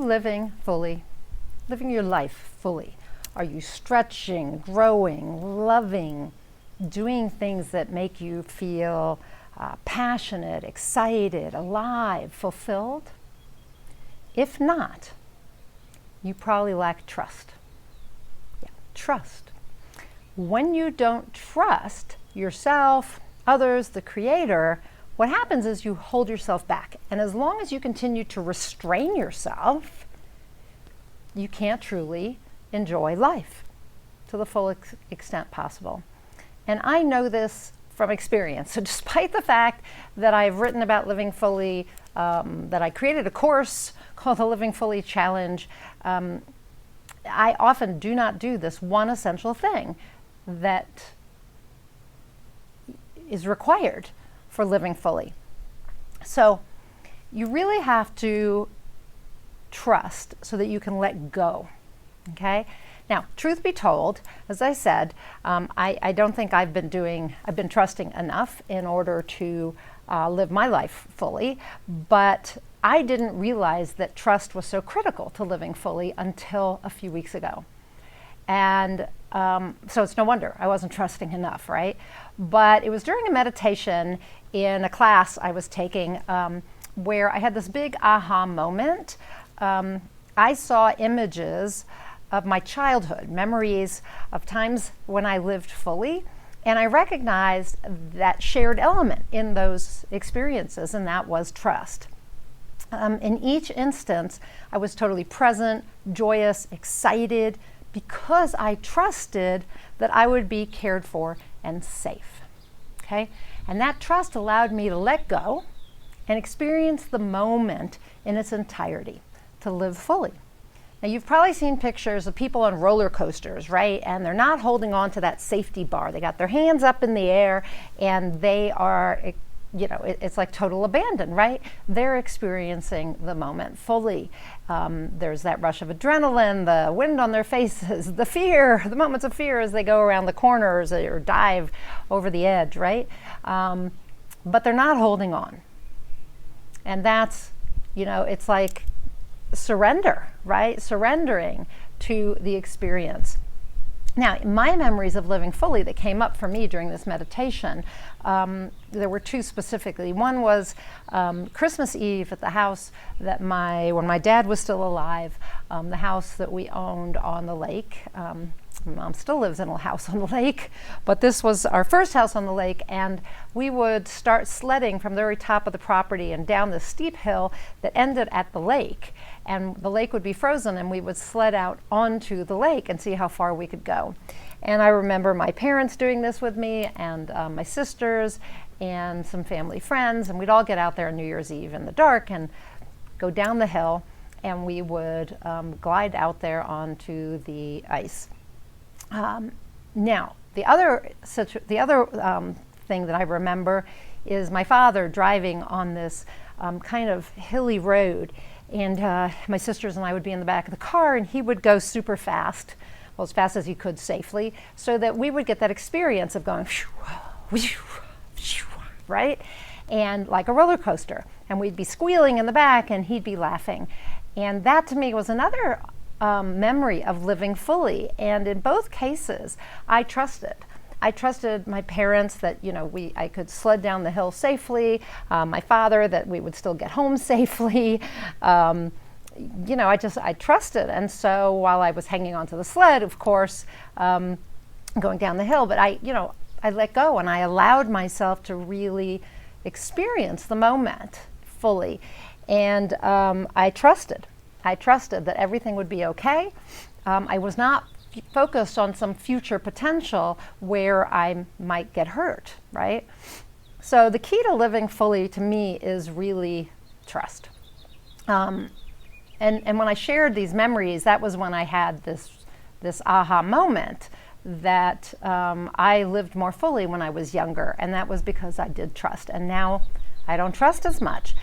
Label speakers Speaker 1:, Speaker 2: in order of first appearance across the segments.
Speaker 1: living fully, living your life fully? Are you stretching, growing, loving, doing things that make you feel passionate, excited, alive, fulfilled? If not, you probably lack trust. Yeah, trust. When you don't trust yourself, others, the Creator, what happens is you hold yourself back. And as long as you continue to restrain yourself, you can't truly enjoy life to the full extent possible. And I know this from experience. So despite the fact that I've written about living fully, that I created a course called the Living Fully Challenge, I often do not do this one essential thing that is required for living fully. So you really have to trust so that you can let go. Okay? Now, truth be told, as I said, I don't think I've been trusting enough in order to live my life fully, but I didn't realize that trust was so critical to living fully until a few weeks ago. And so it's no wonder I wasn't trusting enough, right? But it was during a meditation in a class I was taking where I had this big aha moment. I saw images of my childhood, memories of times when I lived fully, and I recognized that shared element in those experiences, and that was trust. In each instance, I was totally present, joyous, excited, because I trusted that I would be cared for and safe. Okay? And that trust allowed me to let go and experience the moment in its entirety, to live fully. Now, you've probably seen pictures of people on roller coasters, right? And they're not holding on to that safety bar. They got their hands up in the air and they are, it's like total abandon, right? They're experiencing the moment fully. There's that rush of adrenaline, the wind on their faces, the fear, the moments of fear as they go around the corners or dive over the edge, right? But they're not holding on. And that's, it's like surrender, right? Surrendering to the experience. Now, my memories of living fully that came up for me during this meditation, there were two specifically. One was Christmas Eve at the house that when my dad was still alive, the house that we owned on the lake. My mom still lives in a house on the lake, but this was our first house on the lake, and we would start sledding from the very top of the property and down this steep hill that ended at the lake. And the lake would be frozen, and we would sled out onto the lake and see how far we could go. And I remember my parents doing this with me, and my sisters, and some family friends, and we'd all get out there on New Year's Eve in the dark and go down the hill, and we would glide out there onto the ice. Now, the other thing that I remember is my father driving on this kind of hilly road, and my sisters and I would be in the back of the car, and he would go super fast, well, as fast as he could safely, so that we would get that experience of going, right? And like a roller coaster, and we'd be squealing in the back, and he'd be laughing. And that to me was another memory of living fully. And in both cases, I trusted. I trusted my parents that, I could sled down the hill safely, my father that we would still get home safely. I trusted. And so while I was hanging onto the sled, of course, going down the hill, but I let go and I allowed myself to really experience the moment fully. And I trusted. I trusted that everything would be okay. I was not focused on some future potential where I might get hurt, right? So the key to living fully to me is really trust. And when I shared these memories, that was when I had this aha moment that I lived more fully when I was younger, and that was because I did trust. And now I don't trust as much.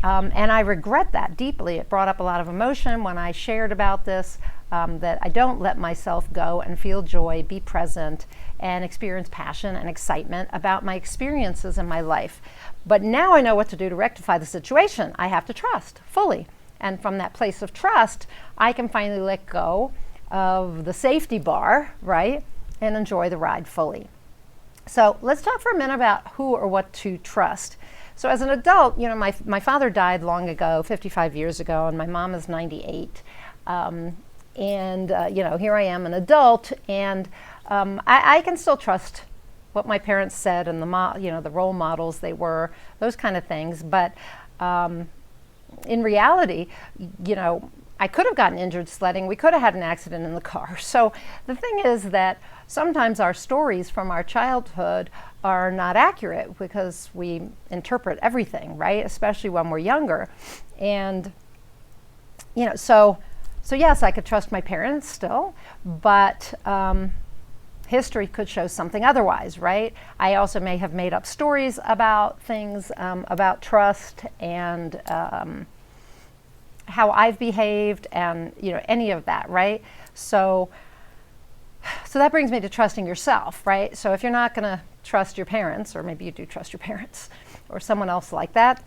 Speaker 1: And I regret that deeply. It brought up a lot of emotion when I shared about this, that I don't let myself go and feel joy, be present, and experience passion and excitement about my experiences in my life. But now I know what to do to rectify the situation. I have to trust fully. And from that place of trust, I can finally let go of the safety bar, right? And enjoy the ride fully. So let's talk for a minute about who or what to trust. So as an adult, you know, my father died long ago, 55 years ago, and my mom is 98. You know, here I am, an adult, and I can still trust what my parents said and the role models they were, those kind of things. But in reality, you know, I could have gotten injured sledding. We could have had an accident in the car. So the thing is that sometimes our stories from our childhood are not accurate because we interpret everything, right? Especially when we're younger. And, you know, so yes, I could trust my parents still, but history could show something otherwise, right? I also may have made up stories about things, about trust and how I've behaved and, you know, any of that, right? So that brings me to trusting yourself, right? So if you're not going to trust your parents, or maybe you do trust your parents or someone else like that,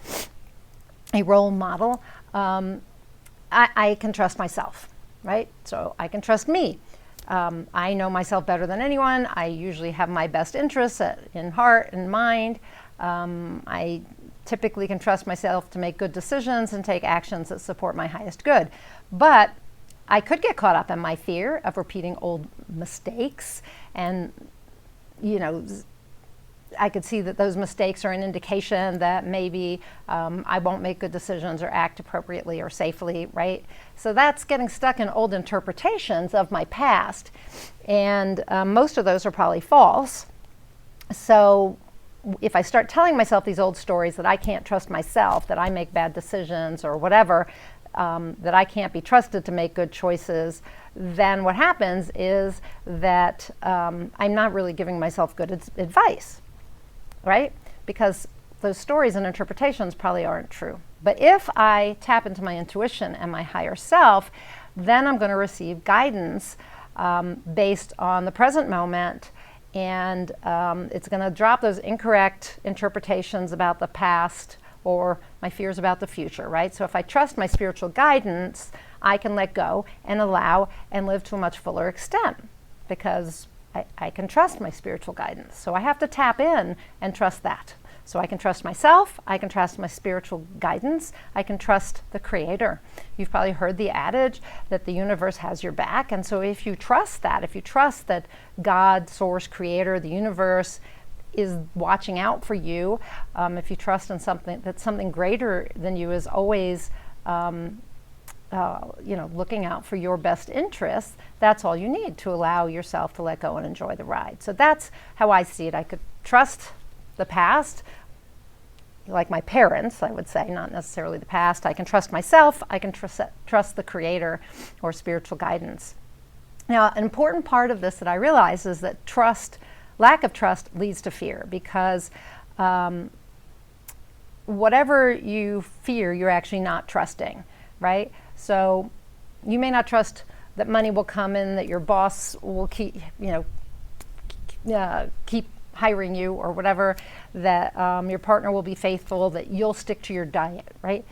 Speaker 1: a role model, I can trust myself, right? So I can trust me. I know myself better than anyone. I usually have my best interests in heart and mind. I typically can trust myself to make good decisions and take actions that support my highest good. But I could get caught up in my fear of repeating old mistakes, and, you know, I could see that those mistakes are an indication that maybe I won't make good decisions or act appropriately or safely, right? So that's getting stuck in old interpretations of my past, and most of those are probably false. So if I start telling myself these old stories that I can't trust myself, that I make bad decisions or whatever, that I can't be trusted to make good choices, then what happens is that I'm not really giving myself good advice, right? Because those stories and interpretations probably aren't true. But if I tap into my intuition and my higher self, then I'm going to receive guidance based on the present moment, and it's going to drop those incorrect interpretations about the past or my fears about the future, right? So if I trust my spiritual guidance, I can let go and allow and live to a much fuller extent because I can trust my spiritual guidance. So I have to tap in and trust that. So I can trust myself, I can trust my spiritual guidance, I can trust the Creator. You've probably heard the adage that the universe has your back, and so if you trust that, if you trust that God, Source, Creator, the universe is watching out for you, if you trust in something, that something greater than you is always looking out for your best interests, that's all you need to allow yourself to let go and enjoy the ride. So that's how I see it. I could trust the past, like my parents, I would say, not necessarily the past. I can trust myself. I can trust the Creator or spiritual guidance. Now, an important part of this that I realize is that lack of trust leads to fear, because whatever you fear, you're actually not trusting, right? So you may not trust that money will come in, that your boss will keep hiring you or whatever, that your partner will be faithful, that you'll stick to your diet, right?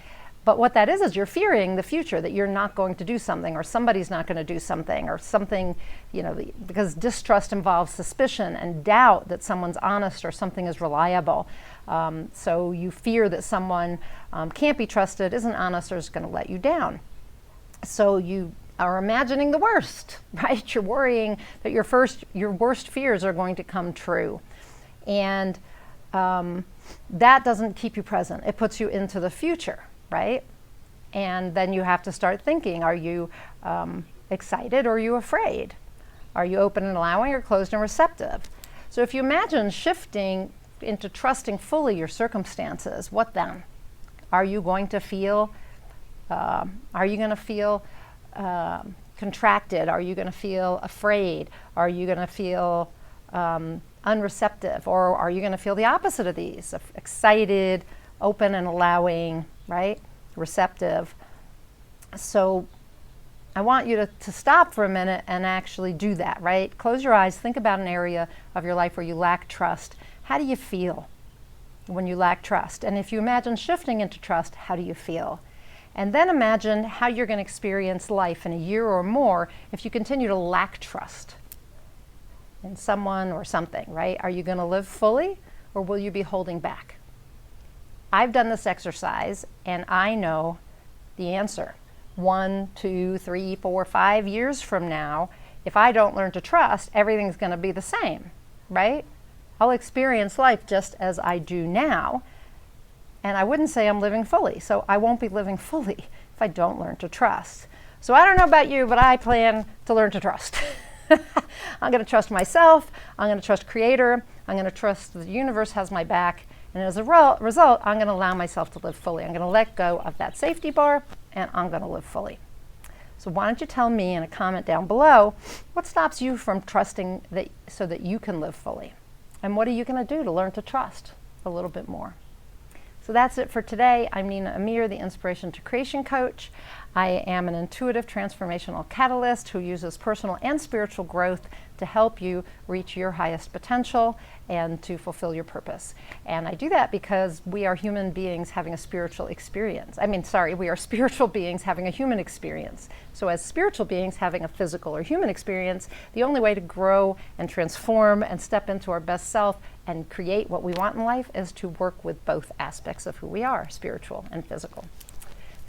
Speaker 1: But what that is you're fearing the future, that you're not going to do something, or somebody's not going to do something, or something, because distrust involves suspicion and doubt that someone's honest or something is reliable. So you fear that someone can't be trusted, isn't honest, or is going to let you down. So you are imagining the worst, right? You're worrying that your worst fears are going to come true. And that doesn't keep you present. It puts you into the future, right? And then you have to start thinking, are you excited or are you afraid? Are you open and allowing or closed and receptive? So if you imagine shifting into trusting fully your circumstances, what then? Are you going to feel contracted? Are you going to feel afraid? Are you going to feel unreceptive? Or are you going to feel the opposite of these? Excited, open and allowing, right? Receptive. So I want you to stop for a minute and actually do that, right? Close your eyes, think about an area of your life where you lack trust. How do you feel when you lack trust? And if you imagine shifting into trust, how do you feel? And then imagine how you're going to experience life in a year or more if you continue to lack trust in someone or something, right? Are you going to live fully, or will you be holding back? I've done this exercise and I know the answer. 1, 2, 3, 4, 5 years from now, if I don't learn to trust, everything's going to be the same, right? I'll experience life just as I do now, and I wouldn't say I'm living fully. So I won't be living fully if I don't learn to trust. So I don't know about you, but I plan to learn to trust. I'm going to trust myself. I'm going to trust Creator. I'm going to trust the universe has my back. And as a result, I'm going to allow myself to live fully. I'm going to let go of that safety bar, and I'm going to live fully. So why don't you tell me in a comment down below what stops you from trusting that so that you can live fully? And what are you going to do to learn to trust a little bit more? So that's it for today. I'm Nina Amir, the Inspiration to Creation Coach. I am an intuitive transformational catalyst who uses personal and spiritual growth to help you reach your highest potential and to fulfill your purpose. And I do that because we are human beings having a spiritual experience. We are spiritual beings having a human experience. So as spiritual beings having a physical or human experience, the only way to grow and transform and step into our best self and create what we want in life is to work with both aspects of who we are, spiritual and physical.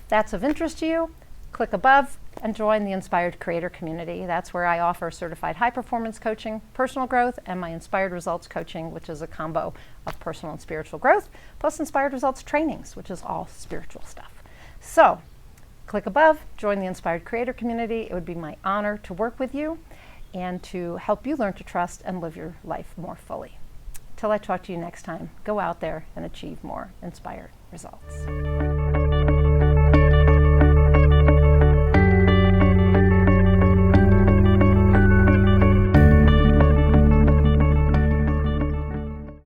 Speaker 1: If that's of interest to you, click above and join the Inspired Creator community. That's where I offer certified high performance coaching, personal growth, and my Inspired Results coaching, which is a combo of personal and spiritual growth, plus Inspired Results trainings, which is all spiritual stuff. So click above, join the Inspired Creator community. It would be my honor to work with you and to help you learn to trust and live your life more fully. Till I talk to you next time, go out there and achieve more inspired results.